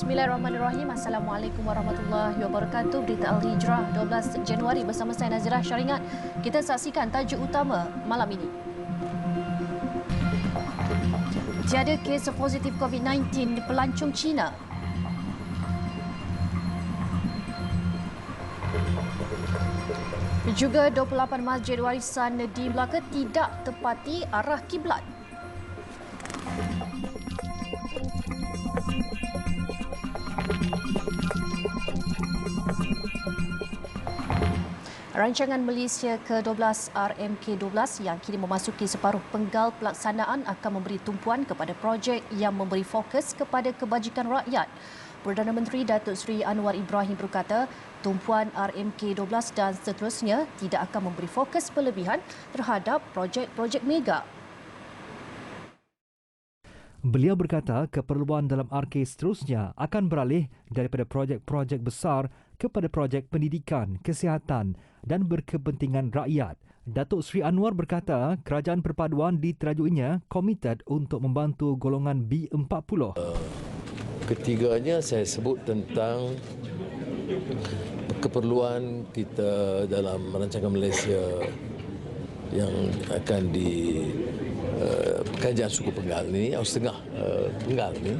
Bismillahirrahmanirrahim. Assalamualaikum warahmatullahi wabarakatuh. Berita Al-Hijrah 12 Januari bersama saya Nazirah Syaringat. Kita saksikan tajuk utama malam ini. Tiada kes positif COVID-19 di pelancong Cina. Juga 28 masjid warisan di Melaka tidak tepati arah kiblat. Rancangan Malaysia ke-12 RMK-12 yang kini memasuki separuh penggal pelaksanaan akan memberi tumpuan kepada projek yang memberi fokus kepada kebajikan rakyat. Perdana Menteri Datuk Seri Anwar Ibrahim berkata, tumpuan RMK-12 dan seterusnya tidak akan memberi fokus berlebihan terhadap projek-projek mega. Beliau berkata keperluan dalam RK seterusnya akan beralih daripada projek-projek besar kepada projek pendidikan, kesihatan dan berkepentingan rakyat. Datuk Seri Anwar berkata kerajaan perpaduan diterajuinya komited untuk membantu golongan B40. Ketiganya saya sebut tentang keperluan kita dalam rancangan Malaysia yang akan kerajaan suku penggal ni, atau setengah penggal ni,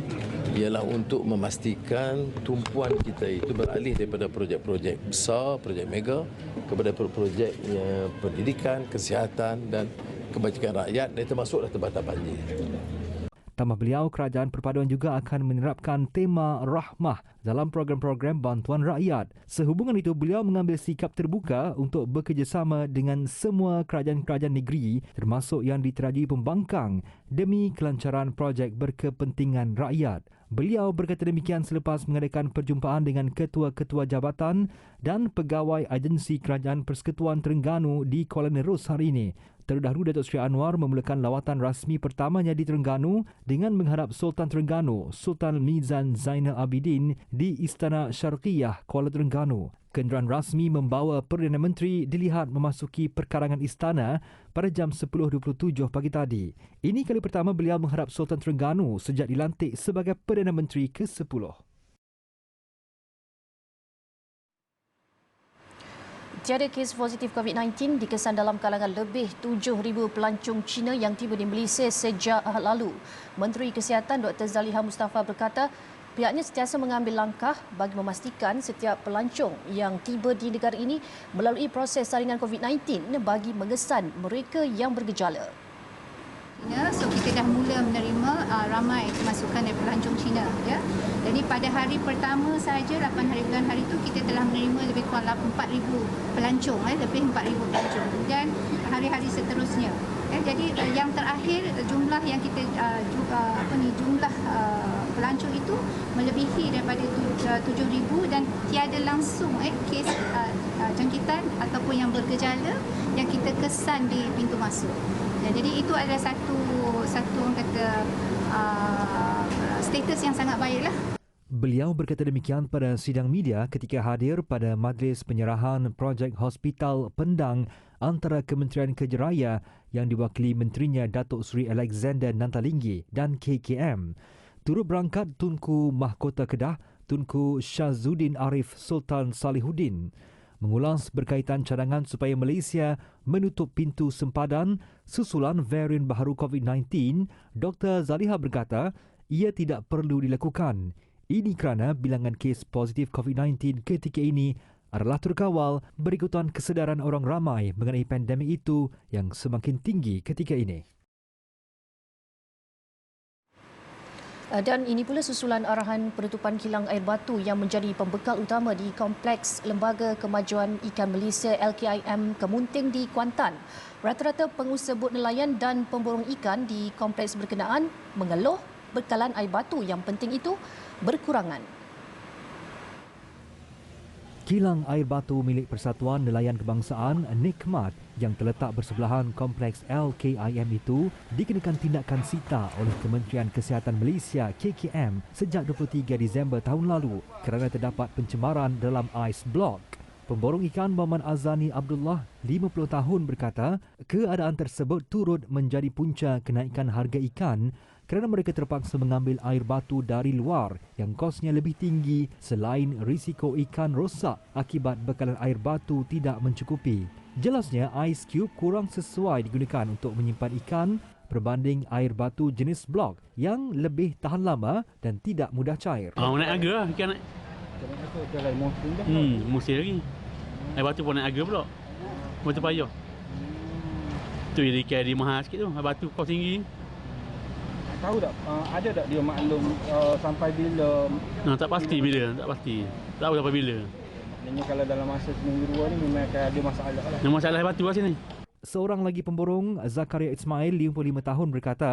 ialah untuk memastikan tumpuan kita itu beralih daripada projek-projek besar, projek mega kepada projek pendidikan, kesihatan dan kebajikan rakyat, dan termasuklah tempatan banjir. Tambah beliau, kerajaan perpaduan juga akan menerapkan tema rahmah dalam program-program bantuan rakyat. Sehubungan itu, beliau mengambil sikap terbuka untuk bekerjasama dengan semua kerajaan-kerajaan negeri termasuk yang diterajui pembangkang demi kelancaran projek berkepentingan rakyat. Beliau berkata demikian selepas mengadakan perjumpaan dengan ketua-ketua jabatan dan pegawai agensi Kerajaan Persekutuan Terengganu di Kuala Nerus hari ini. Terdahulu, Datuk Seri Anwar memulakan lawatan rasmi pertamanya di Terengganu dengan menghadap Sultan Terengganu, Sultan Mizan Zainal Abidin di Istana Syarqiyah, Kuala Terengganu. Kenderaan rasmi membawa Perdana Menteri dilihat memasuki perkarangan istana pada jam 10.27 pagi tadi. Ini kali pertama beliau menghadap Sultan Terengganu sejak dilantik sebagai Perdana Menteri ke-10. Tiada kes positif COVID-19 dikesan dalam kalangan lebih 7,000 pelancong Cina yang tiba di Malaysia sejak Ahad lalu. Menteri Kesihatan Dr. Zaliha Mustafa berkata, pihaknya sentiasa mengambil langkah bagi memastikan setiap pelancong yang tiba di negara ini melalui proses saringan COVID-19 bagi mengesan mereka yang bergejala. So kita dah mula menerima ramai masukan dari pelancong Cina, ya. Jadi pada hari pertama saja 8 hari bulan hari itu kita telah menerima lebih kurang 4,000 pelancong, lebih 4,000 pelancong, dan hari-hari seterusnya. Jadi yang terakhir jumlah yang kita jumlah pelancong itu melebihi daripada 7,000 dan tiada langsung kes jangkitan ataupun yang bergejala yang kita kesan di pintu masuk. Jadi itu adalah satu orang kata status yang sangat baiklah. Beliau berkata demikian pada sidang media ketika hadir pada majlis penyerahan projek Hospital Pendang antara Kementerian Kejeraya yang diwakili menterinya Datuk Seri Alexander Nantalinggi dan KKM. Turut berangkat Tunku Mahkota Kedah, Tunku Syazuddin Arif Sultan Salihuddin, mengulas berkaitan cadangan supaya Malaysia menutup pintu sempadan susulan varian baharu COVID-19. Dr. Zaliha berkata ia tidak perlu dilakukan. Ini kerana bilangan kes positif COVID-19 ketika ini adalah terkawal berikutan kesedaran orang ramai mengenai pandemik itu yang semakin tinggi ketika ini. Dan ini pula susulan arahan penutupan kilang air batu yang menjadi pembekal utama di Kompleks Lembaga Kemajuan Ikan Malaysia LKIM Kemunting di Kuantan. Rata-rata pengusaha bot nelayan dan pemborong ikan di kompleks berkenaan mengeluh bekalan air batu yang penting itu berkurangan. Kilang air batu milik Persatuan Nelayan Kebangsaan Nikmat yang terletak bersebelahan kompleks LKIM itu dikenakan tindakan sita oleh Kementerian Kesihatan Malaysia KKM sejak 23 Disember tahun lalu kerana terdapat pencemaran dalam ais blok. Pemborong ikan Muhammad Azani Abdullah, 50 tahun berkata, keadaan tersebut turut menjadi punca kenaikan harga ikan kerana mereka terpaksa mengambil air batu dari luar yang kosnya lebih tinggi selain risiko ikan rosak akibat bekalan air batu tidak mencukupi. Jelasnya, ice cube kurang sesuai digunakan untuk menyimpan ikan berbanding air batu jenis blok yang lebih tahan lama dan tidak mudah cair. Naik harga lah ikan naik. Musim lagi. Air batu pun naik harga pula. Batu payah. Tu jadi ikan dia mahal sikit tu. Air batu kos tinggi. Tahu tak, ada tak dia maklum sampai bila? Tak pasti bila, tak pasti. Tak tahu sampai bila. Maknanya kalau dalam masa seminggu dua ni memang akan ada masalah lah. Yang masalah air batu lah sini. Seorang lagi pemborong, Zakaria Ismail, 55 tahun, berkata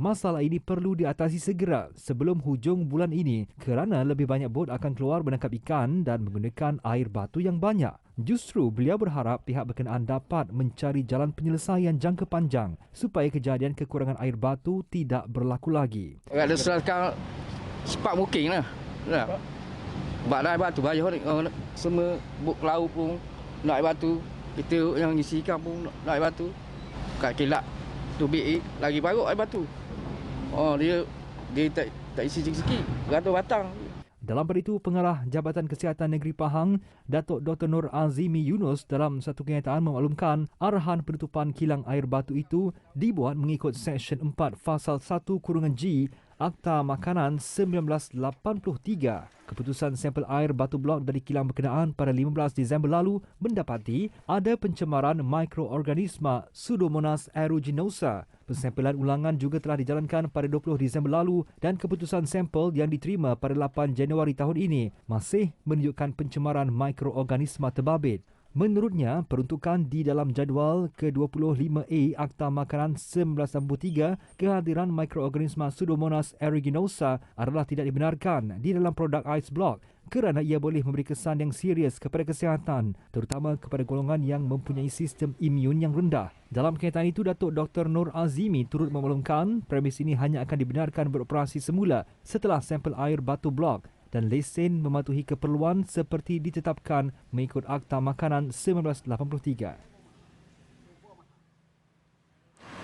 masalah ini perlu diatasi segera sebelum hujung bulan ini kerana lebih banyak bot akan keluar menangkap ikan dan menggunakan air batu yang banyak. Justru beliau berharap pihak berkenaan dapat mencari jalan penyelesaian jangka panjang supaya kejadian kekurangan air batu tidak berlaku lagi. Ada sekarang sepak booking lah. Sebab nak air batu bayar ni. Semua bot laut pun nak air batu. Kita yang isi ikan pun nak air batu. Kat kilap tu BA lagi baru air batu. Dia tak isi sikit-sikit. Beratus batang. Dalam pada itu, Pengarah Jabatan Kesihatan Negeri Pahang, Datuk Dr. Nur Azimi Yunus dalam satu kenyataan memaklumkan arahan penutupan kilang air batu itu dibuat mengikut Seksyen 4 Fasal 1-G Akta Makanan 1983. Keputusan sampel air batu blok dari kilang berkenaan pada 15 Disember lalu mendapati ada pencemaran mikroorganisma Pseudomonas aeruginosa. Pensampelan ulangan juga telah dijalankan pada 20 Disember lalu dan keputusan sampel yang diterima pada 8 Januari tahun ini masih menunjukkan pencemaran mikroorganisma terbabit. Menurutnya, peruntukan di dalam jadual ke-25A Akta Makanan 1983 kehadiran mikroorganisma Pseudomonas aeruginosa adalah tidak dibenarkan di dalam produk ice block kerana ia boleh memberi kesan yang serius kepada kesihatan, terutama kepada golongan yang mempunyai sistem imun yang rendah. Dalam kenyataan itu, Datuk Dr. Nur Azimi turut memaklumkan premis ini hanya akan dibenarkan beroperasi semula setelah sampel air batu blok dan lesen mematuhi keperluan seperti ditetapkan mengikut Akta Makanan 1983.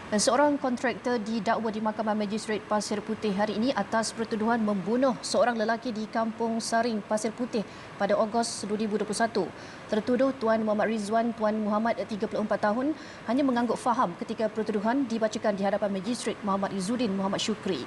Seorang kontraktor didakwa di Mahkamah Magistrate Pasir Putih hari ini atas pertuduhan membunuh seorang lelaki di Kampung Saring, Pasir Putih pada Ogos 2021. Tertuduh Tuan Muhammad Rizwan Tuan Muhammad 34 tahun hanya mengangguk faham ketika pertuduhan dibacakan di hadapan Magistrate Muhammad Izzuddin Muhammad Syukri.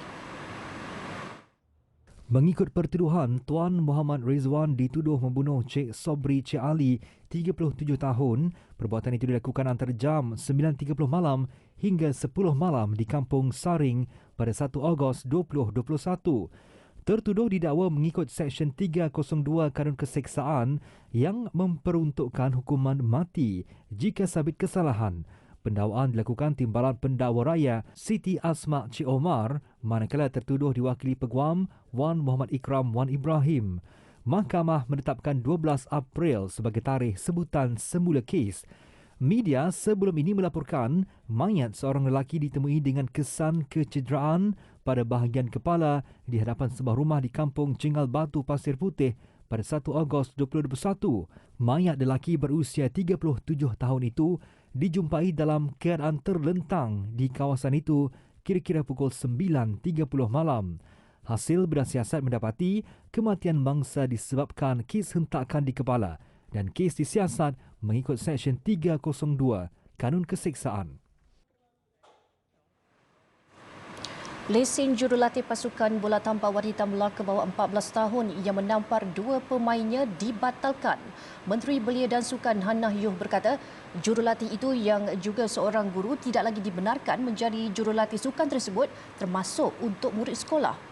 Mengikut pertuduhan, Tuan Muhammad Rizwan dituduh membunuh Cik Sobri Cik Ali, 37 tahun. Perbuatan itu dilakukan antara jam 9.30 malam hingga 10 malam di Kampung Saring pada 1 Ogos 2021. Tertuduh didakwa mengikut Seksyen 302 Kanun Keseksaan yang memperuntukkan hukuman mati jika sabit kesalahan. Pendakwaan dilakukan Timbalan Pendakwa Raya Siti Asma Cik Omar, manakala tertuduh diwakili Peguam Wan Muhammad Ikram Wan Ibrahim. Mahkamah menetapkan 12 April sebagai tarikh sebutan semula kes. Media sebelum ini melaporkan mayat seorang lelaki ditemui dengan kesan kecederaan pada bahagian kepala di hadapan sebuah rumah di Kampung Cengal Batu, Pasir Putih pada 1 Ogos 2021. Mayat lelaki berusia 37 tahun itu dijumpai dalam keadaan terlentang di kawasan itu kira-kira pukul 9.30 malam. Hasil bedah siasat mendapati kematian mangsa disebabkan kes hentakan di kepala dan kes disiasat mengikut Seksyen 302 Kanun Keseksaan. Lesen jurulatih pasukan bola tampar wanita Melaka bawah 14 tahun yang menampar dua pemainnya dibatalkan. Menteri Belia dan Sukan Hannah Yuh berkata, jurulatih itu yang juga seorang guru tidak lagi dibenarkan menjadi jurulatih sukan tersebut termasuk untuk murid sekolah.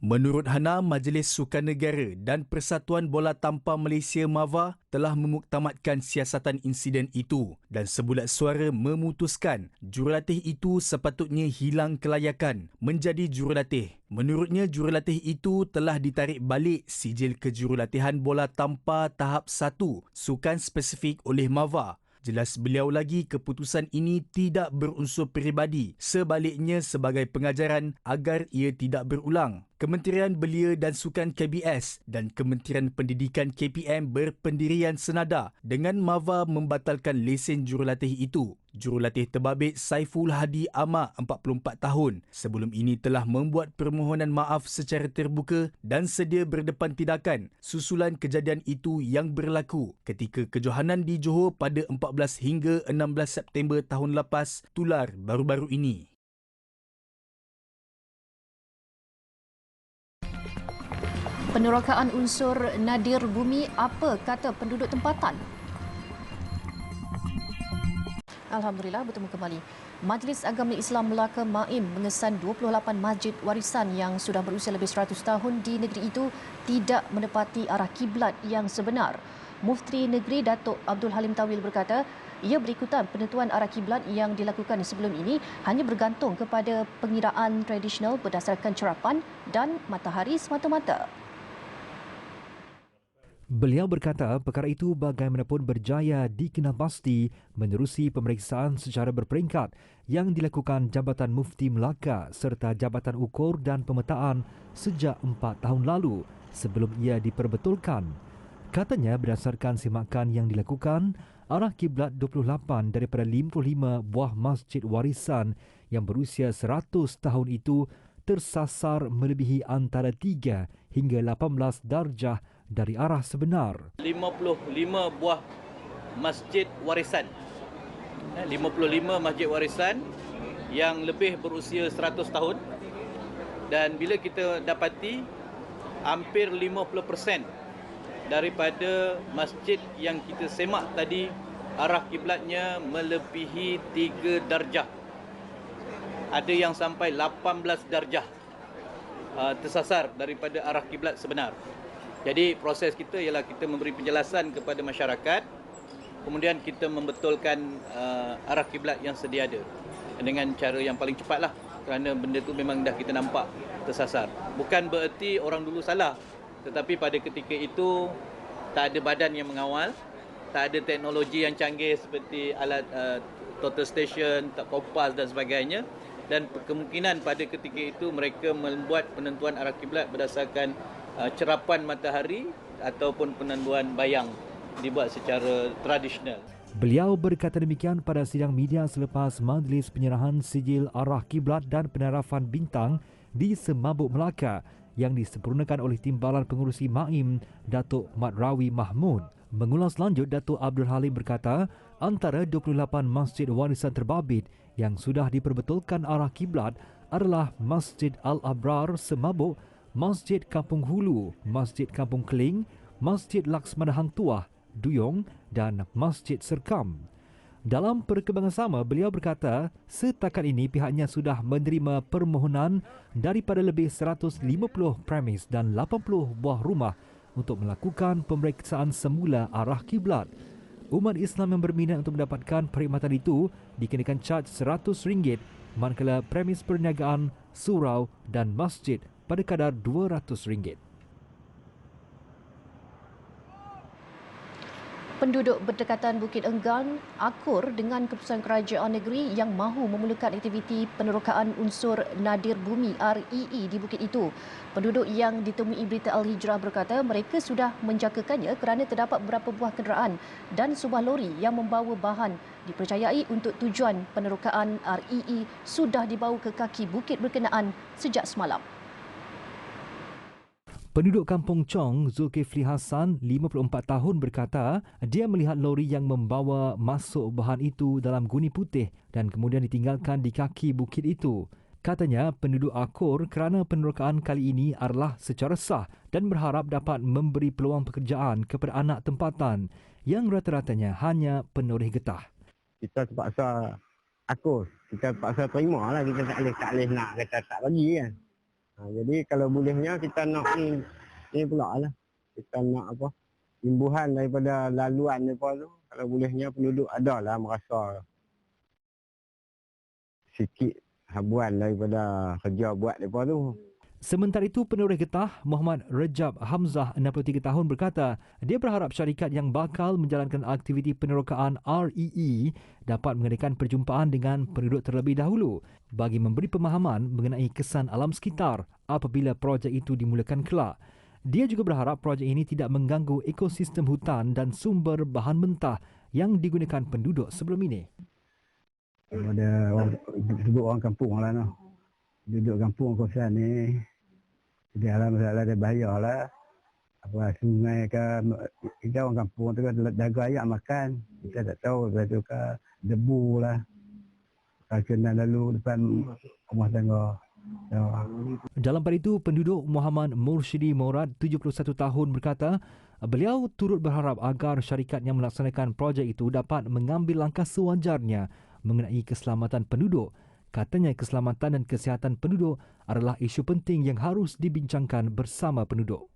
Menurut Hana, Majlis Sukan Negara dan Persatuan Bola Tampar Malaysia MAVA telah memuktamadkan siasatan insiden itu dan sebulat suara memutuskan jurulatih itu sepatutnya hilang kelayakan menjadi jurulatih. Menurutnya, jurulatih itu telah ditarik balik sijil kejurulatihan bola tampar tahap 1 sukan spesifik oleh MAVA. Jelas beliau lagi, keputusan ini tidak berunsur peribadi, sebaliknya sebagai pengajaran agar ia tidak berulang. Kementerian Belia dan Sukan KBS dan Kementerian Pendidikan KPM berpendirian senada dengan MAVA membatalkan lesen jurulatih itu. Jurulatih terbabit Saiful Hadi Amar, 44 tahun, sebelum ini telah membuat permohonan maaf secara terbuka dan sedia berdepan tindakan susulan kejadian itu yang berlaku ketika kejohanan di Johor pada 14 hingga 16 September tahun lepas tular baru-baru ini. Penerokaan unsur nadir bumi, apa kata penduduk tempatan? Alhamdulillah, bertemu kembali. Majlis Agama Islam Melaka MAIM mengesan 28 masjid warisan yang sudah berusia lebih 100 tahun di negeri itu tidak menepati arah kiblat yang sebenar. Mufti Negeri Datuk Abdul Halim Tawil berkata, ia berikutan penentuan arah kiblat yang dilakukan sebelum ini hanya bergantung kepada pengiraan tradisional berdasarkan cerapan dan matahari semata-mata. Beliau berkata perkara itu bagaimanapun berjaya dikenal pasti menerusi pemeriksaan secara berperingkat yang dilakukan Jabatan Mufti Melaka serta Jabatan Ukur dan Pemetaan sejak 4 tahun lalu sebelum ia diperbetulkan. Katanya berdasarkan semakan yang dilakukan, arah kiblat 28 daripada 55 buah masjid warisan yang berusia 100 tahun itu tersasar melebihi antara 3 hingga 18 darjah dari arah sebenar. 55 buah masjid warisan. 55 masjid warisan yang lebih berusia 100 tahun. Dan bila kita dapati hampir 50% daripada masjid yang kita semak tadi arah kiblatnya melebihi 3 darjah. Ada yang sampai 18 darjah tersasar daripada arah kiblat sebenar. Jadi proses kita ialah kita memberi penjelasan kepada masyarakat, kemudian kita membetulkan arah kiblat yang sedia ada dengan cara yang paling cepatlah, kerana benda tu memang dah kita nampak tersasar. Bukan bererti orang dulu salah, tetapi pada ketika itu tak ada badan yang mengawal, tak ada teknologi yang canggih seperti alat total station, kompas dan sebagainya, dan kemungkinan pada ketika itu mereka membuat penentuan arah kiblat berdasarkan cerapan matahari ataupun penentuan bayang dibuat secara tradisional. Beliau berkata demikian pada sidang media selepas majlis penyerahan sijil arah kiblat dan penarafan bintang di Semabuk Melaka yang disempurnakan oleh Timbalan Pengurusi MAIM Datuk Madrawi Mahmud. Mengulas lanjut, Datuk Abdul Halim berkata antara 28 masjid warisan terbabit yang sudah diperbetulkan arah kiblat adalah Masjid Al-Abrar Semabuk, Masjid Kampung Hulu, Masjid Kampung Keling, Masjid Laksmana Hang Tuah, Duyong dan Masjid Serkam. Dalam perkembangan sama, beliau berkata setakat ini pihaknya sudah menerima permohonan daripada lebih 150 premis dan 80 buah rumah untuk melakukan pemeriksaan semula arah kiblat. Umat Islam yang berminat untuk mendapatkan perkhidmatan itu dikenakan caj RM100, manakala premis perniagaan, surau dan masjid pada kadar RM200. Penduduk berdekatan Bukit Enggan akur dengan keputusan kerajaan negeri yang mahu memulakan aktiviti penerokaan unsur nadir bumi REE di bukit itu. Penduduk yang ditemui berita Al-Hijrah berkata mereka sudah menjangkakannya kerana terdapat beberapa buah kenderaan dan sebuah lori yang membawa bahan dipercayai untuk tujuan penerokaan REE sudah dibawa ke kaki bukit berkenaan sejak semalam. Penduduk Kampung Chong, Zulkifli Hassan, 54 tahun berkata dia melihat lori yang membawa masuk bahan itu dalam guni putih dan kemudian ditinggalkan di kaki bukit itu. Katanya penduduk akur kerana penerokaan kali ini adalah secara sah dan berharap dapat memberi peluang pekerjaan kepada anak tempatan yang rata-ratanya hanya penoreh getah. Kita terpaksa akur, kita terpaksa terima lah, kita tak boleh nak kata tak bagi kan. Jadi kalau bolehnya kita nak ni pula lah. Kita nak apa? Imbuhan daripada laluan mereka tu. Kalau bolehnya penduduk adalah merasa sikit habuan daripada kerja buat mereka tu. Sementara itu, penerus getah Muhammad Rajab Hamzah, 63 tahun berkata dia berharap syarikat yang bakal menjalankan aktiviti penerokaan REE dapat mengadakan perjumpaan dengan penduduk terlebih dahulu bagi memberi pemahaman mengenai kesan alam sekitar apabila projek itu dimulakan kelak. Dia juga berharap projek ini tidak mengganggu ekosistem hutan dan sumber bahan mentah yang digunakan penduduk sebelum ini. Ada orang, sebut orang kampung lah no. Duduk kampung kawasan ni. Jadi masalah ada bahaya lah. Apa sungai ke, kita orang kampung tu kan jaga ayam makan. Kita tak tahu, lepas tu ke debu lah. Kena lalu depan rumah tangga. Dalam pada itu, penduduk Muhammad Mursyidi Morad, 71 tahun berkata, beliau turut berharap agar syarikat yang melaksanakan projek itu dapat mengambil langkah sewajarnya mengenai keselamatan penduduk. Katanya keselamatan dan kesihatan penduduk adalah isu penting yang harus dibincangkan bersama penduduk.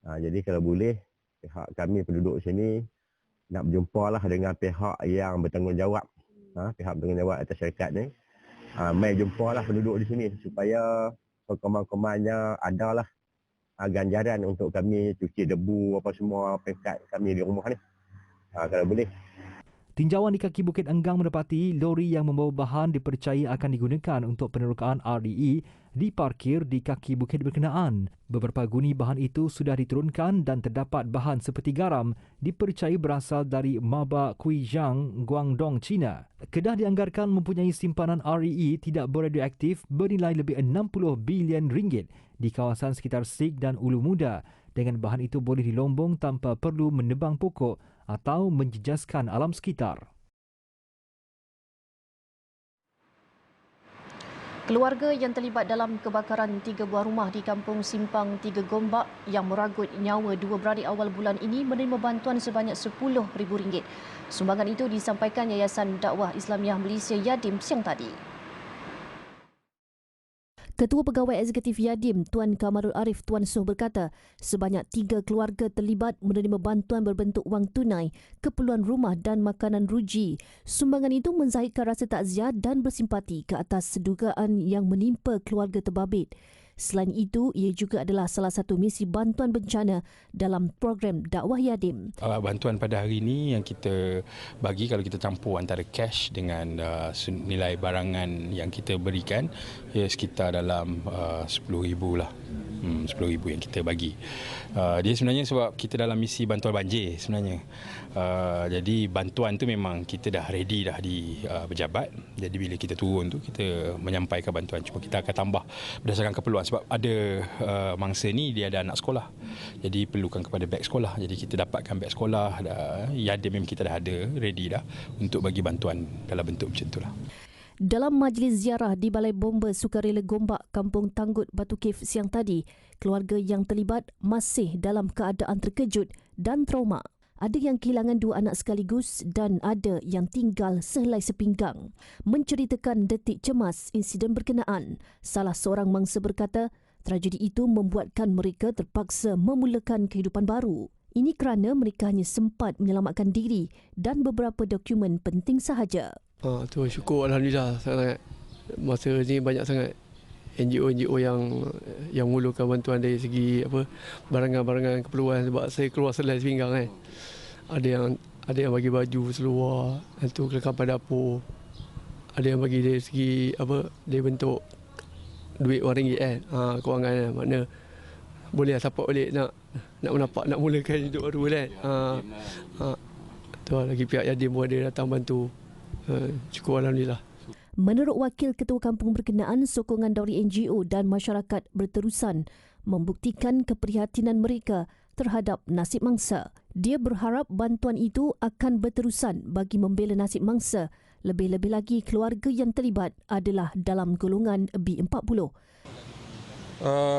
Jadi kalau boleh, pihak kami penduduk sini nak berjumpalah dengan pihak yang bertanggungjawab. Pihak bertanggungjawab atas syarikat ni. Mai jumpalah penduduk di sini supaya perkembangannya adalah ganjaran untuk kami cuci debu apa semua pekat kami di rumah ni. Kalau boleh. Tinjauan di kaki Bukit Enggang mendapati lori yang membawa bahan dipercayai akan digunakan untuk penerokaan REE diparkir di kaki bukit berkenaan. Beberapa guni bahan itu sudah diturunkan dan terdapat bahan seperti garam dipercayai berasal dari Maba Kuijiang, Guangdong, China. Kedah dianggarkan mempunyai simpanan REE tidak beradioaktif bernilai lebih 60 bilion ringgit di kawasan sekitar Sik dan Ulu Muda. Dengan bahan itu boleh dilombong tanpa perlu menebang pokok atau menjejaskan alam sekitar. Keluarga yang terlibat dalam kebakaran 3 buah rumah di Kampung Simpang 3 Gombak yang meragut nyawa 2 beradik awal bulan ini menerima bantuan sebanyak RM10,000. Sumbangan itu disampaikan Yayasan Dakwah Islamiah Malaysia Yadim siang tadi. Ketua Pegawai Eksekutif Yadim, Tuan Kamarul Arif Tuan Soh berkata, sebanyak 3 keluarga terlibat menerima bantuan berbentuk wang tunai, keperluan rumah dan makanan ruji. Sumbangan itu menzahirkan rasa takziah dan bersimpati ke atas sedugaan yang menimpa keluarga terbabit. Selain itu, ia juga adalah salah satu misi bantuan bencana dalam program Dakwah Yadim. Bantuan pada hari ini yang kita bagi, kalau kita campur antara cash dengan nilai barangan yang kita berikan, ia sekitar dalam RM10,000 lah. RM10,000 yang kita bagi. Dia sebenarnya sebab kita dalam misi bantuan banjir sebenarnya. Jadi bantuan tu memang kita dah ready dah di pejabat. Jadi bila kita turun tu kita menyampaikan bantuan. Cuma kita akan tambah berdasarkan keperluan. Sebab ada mangsa ni dia ada anak sekolah. Jadi perlukan kepada beg sekolah. Jadi kita dapatkan beg sekolah. Yadim memang kita dah ada ready dah untuk bagi bantuan dalam bentuk macam tu lah. Dalam majlis ziarah di Balai Bomba Sukarela Gombak, Kampung Tanggut, Batu Cave siang tadi, keluarga yang terlibat masih dalam keadaan terkejut dan trauma. Ada yang kehilangan 2 anak sekaligus dan ada yang tinggal sehelai sepinggang. Menceritakan detik cemas insiden berkenaan, salah seorang mangsa berkata, tragedi itu membuatkan mereka terpaksa memulakan kehidupan baru. Ini kerana mereka hanya sempat menyelamatkan diri dan beberapa dokumen penting sahaja. Tu syukur alhamdulillah sangat. Masa ni banyak sangat NGO yang mengulurkan bantuan dari segi barangan-barangan keperluan, sebab saya keluar selai sepinggang kan. Ada yang bagi baju seluar, itu kelengkapan dapur. Ada yang bagi dari segi dari bentuk duit RM1 kan. Kewangan kan. Makna boleh support balik nak menapak nak mulakan hidup baru kan. Tu lagi pihak Yadim pun ada datang bantu. Syukur alhamdulillah. Menurut Wakil Ketua Kampung berkenaan, sokongan dari NGO dan masyarakat berterusan membuktikan keprihatinan mereka terhadap nasib mangsa. Dia berharap bantuan itu akan berterusan bagi membela nasib mangsa. Lebih-lebih lagi keluarga yang terlibat adalah dalam golongan B40.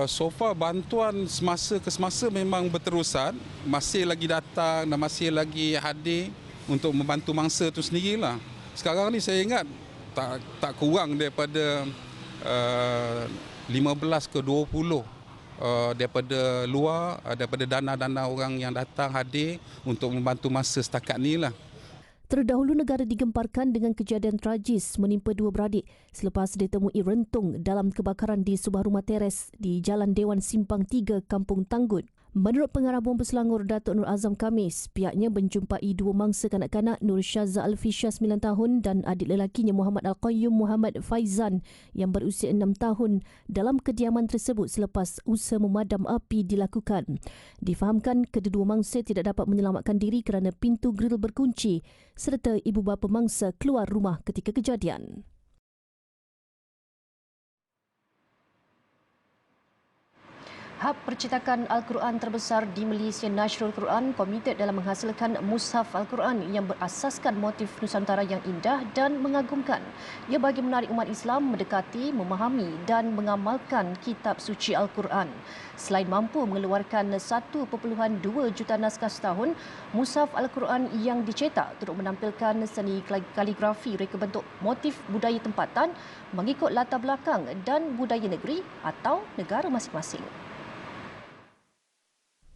So far bantuan semasa ke semasa memang berterusan, masih lagi datang dan masih lagi hadir untuk membantu mangsa itu sendirilah. Sekarang ni saya ingat tak kurang daripada 15 ke 20 daripada luar, daripada dana-dana orang yang datang hadir untuk membantu masa setakat ni lah. Terdahulu negara digemparkan dengan kejadian tragis menimpa dua beradik selepas ditemui rentung dalam kebakaran di sebuah rumah teres di Jalan Dewan Simpang 3, Kampung Tanggut. Menurut pengarah Bomba Selangor Datuk Nur Azam Khamis, pihaknya menjumpai dua mangsa kanak-kanak Nur Syazza Alfisha 9 tahun dan adik lelakinya Muhammad Al-Qayyum Muhammad Faizan yang berusia 6 tahun dalam kediaman tersebut selepas usaha memadam api dilakukan. Difahamkan kedua mangsa tidak dapat menyelamatkan diri kerana pintu grill berkunci serta ibu bapa mangsa keluar rumah ketika kejadian. Hub percetakan Al-Quran terbesar di Malaysia, Nashrul Quran, komited dalam menghasilkan mushaf Al-Quran yang berasaskan motif Nusantara yang indah dan mengagumkan. Ia bagi menarik umat Islam mendekati, memahami dan mengamalkan kitab suci Al-Quran. Selain mampu mengeluarkan 1.2 juta naskah setahun, mushaf Al-Quran yang dicetak turut menampilkan seni kaligrafi reka bentuk motif budaya tempatan mengikut latar belakang dan budaya negeri atau negara masing-masing.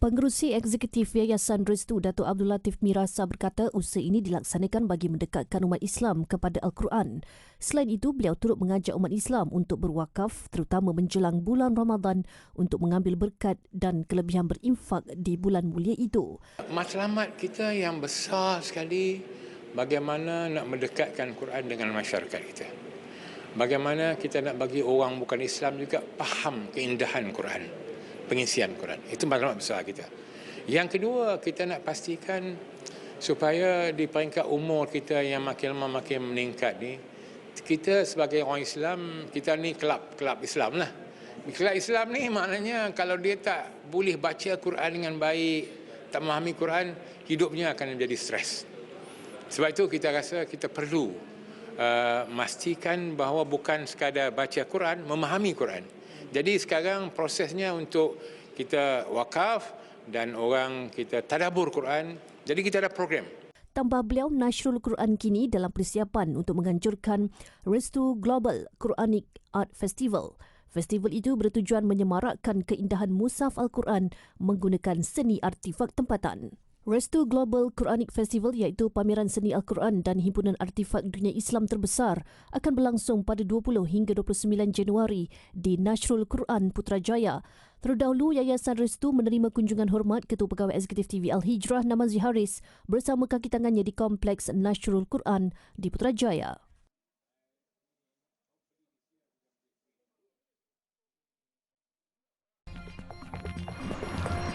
Pengerusi Eksekutif Yayasan Restu Datuk Abdul Latif Mirasa berkata usaha ini dilaksanakan bagi mendekatkan umat Islam kepada Al-Quran. Selain itu, beliau turut mengajak umat Islam untuk berwakaf terutama menjelang bulan Ramadan untuk mengambil berkat dan kelebihan berinfak di bulan mulia itu. Matlamat kita yang besar sekali bagaimana nak mendekatkan Quran dengan masyarakat kita. Bagaimana kita nak bagi orang bukan Islam juga faham keindahan Quran. Pengisian Quran. Itu matlamat besar kita. Yang kedua, kita nak pastikan supaya di peringkat umur kita yang makin lama makin meningkat ni, kita sebagai orang Islam, kita ni kelab Islam lah. Kelab Islam ni maknanya kalau dia tak boleh baca Quran dengan baik, tak memahami Quran, hidupnya akan menjadi stres. Sebab itu kita rasa kita perlu memastikan bahawa bukan sekadar baca Quran, memahami Quran. Jadi sekarang prosesnya untuk kita wakaf dan orang kita tadabbur Quran. Jadi kita ada program. Tambah beliau, Nashrul Quran kini dalam persiapan untuk menganjurkan Restu Global Quranic Art Festival. Festival itu bertujuan menyemarakkan keindahan mushaf Al-Quran menggunakan seni artifak tempatan. Restu Global Quranic Festival iaitu pameran seni Al-Quran dan himpunan artifak dunia Islam terbesar akan berlangsung pada 20 hingga 29 Januari di Nashrul Quran Putrajaya. Terdahulu, Yayasan Restu menerima kunjungan hormat Ketua Pegawai Eksekutif TV Al-Hijrah Namazi Haris bersama kaki tangannya di Kompleks Nashrul Quran di Putrajaya.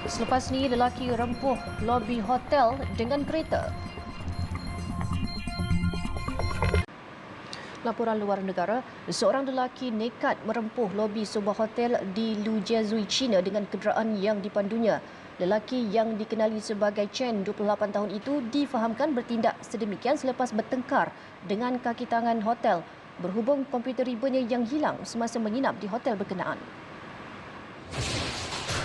Selepas ni, lelaki rempuh lobi hotel dengan kereta. Laporan luar negara, seorang lelaki nekat merempuh lobi sebuah hotel di Lujiazui, China dengan kenderaan yang dipandunya. Lelaki yang dikenali sebagai Chen, 28 tahun itu difahamkan bertindak sedemikian selepas bertengkar dengan kaki tangan hotel berhubung komputer ribanya yang hilang semasa menginap di hotel berkenaan.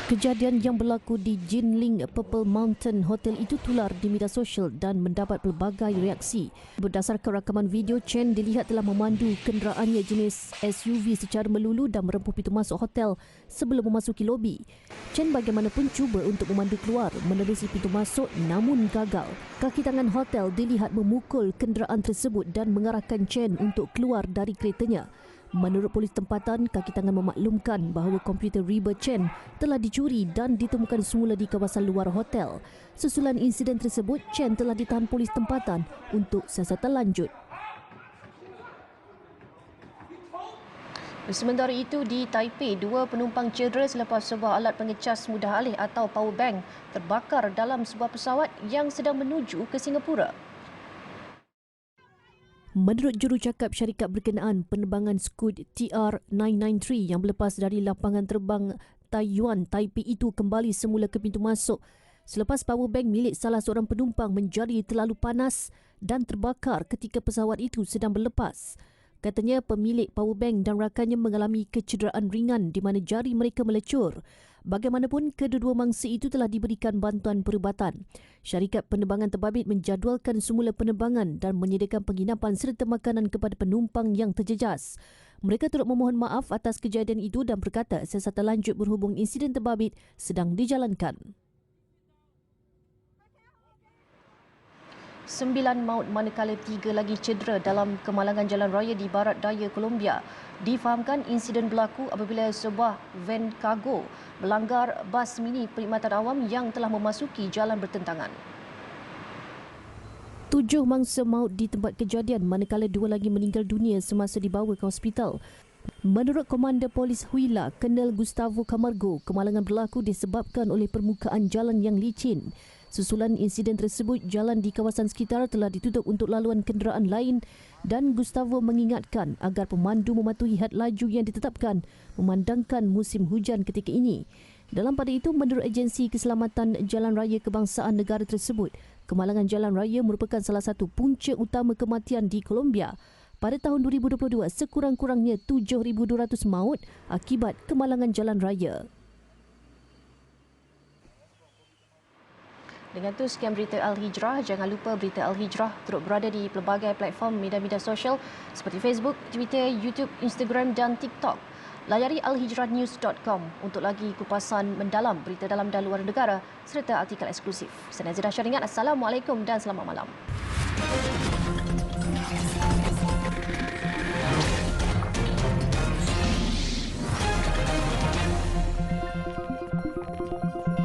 Kejadian yang berlaku di Jinling Purple Mountain Hotel itu tular di media sosial dan mendapat pelbagai reaksi. Berdasarkan rakaman video, Chen dilihat telah memandu kenderaannya jenis SUV secara melulu dan merempuh pintu masuk hotel sebelum memasuki lobi. Chen bagaimanapun cuba untuk memandu keluar menerusi pintu masuk namun gagal. Kaki tangan hotel dilihat memukul kenderaan tersebut dan mengarahkan Chen untuk keluar dari keretanya. Menurut polis tempatan, kaki tangan memaklumkan bahawa komputer riba Chen telah dicuri dan ditemukan semula di kawasan luar hotel. Susulan insiden tersebut, Chen telah ditahan polis tempatan untuk siasatan lanjut. Sementara itu, di Taipei, 2 penumpang cedera selepas sebuah alat pengecas mudah alih atau power bank terbakar dalam sebuah pesawat yang sedang menuju ke Singapura. Menurut jurucakap syarikat berkenaan, penerbangan Scoot TR993 yang berlepas dari lapangan terbang Taiyuan Taipei itu kembali semula ke pintu masuk selepas powerbank milik salah seorang penumpang menjadi terlalu panas dan terbakar ketika pesawat itu sedang berlepas. Katanya pemilik powerbank dan rakannya mengalami kecederaan ringan di mana jari mereka melecur. Bagaimanapun, kedua-dua mangsa itu telah diberikan bantuan perubatan. Syarikat penerbangan terbabit menjadualkan semula penerbangan dan menyediakan penginapan serta makanan kepada penumpang yang terjejas. Mereka turut memohon maaf atas kejadian itu dan berkata siasatan lanjut berhubung insiden terbabit sedang dijalankan. 9 maut manakala 3 lagi cedera dalam kemalangan jalan raya di barat daya Colombia. Difahamkan insiden berlaku apabila sebuah van kargo melanggar bas mini perkhidmatan awam yang telah memasuki jalan bertentangan. 7 mangsa maut di tempat kejadian manakala 2 lagi meninggal dunia semasa dibawa ke hospital. Menurut Komander Polis Huila, Kolonel Gustavo Camargo, kemalangan berlaku disebabkan oleh permukaan jalan yang licin. Susulan insiden tersebut, jalan di kawasan sekitar telah ditutup untuk laluan kenderaan lain dan Gustavo mengingatkan agar pemandu mematuhi had laju yang ditetapkan memandangkan musim hujan ketika ini. Dalam pada itu, menurut Agensi Keselamatan Jalan Raya Kebangsaan negara tersebut, kemalangan jalan raya merupakan salah satu punca utama kematian di Colombia. Pada tahun 2022, sekurang-kurangnya 7,200 maut akibat kemalangan jalan raya. Dengan itu, sekian berita Al-Hijrah. Jangan lupa berita Al-Hijrah turut berada di pelbagai platform media-media sosial seperti Facebook, Twitter, YouTube, Instagram dan TikTok. Layari alhijrahnews.com untuk lagi kupasan mendalam berita dalam dan luar negara serta artikel eksklusif. Saya Nazira Syaringat. Assalamualaikum dan selamat malam.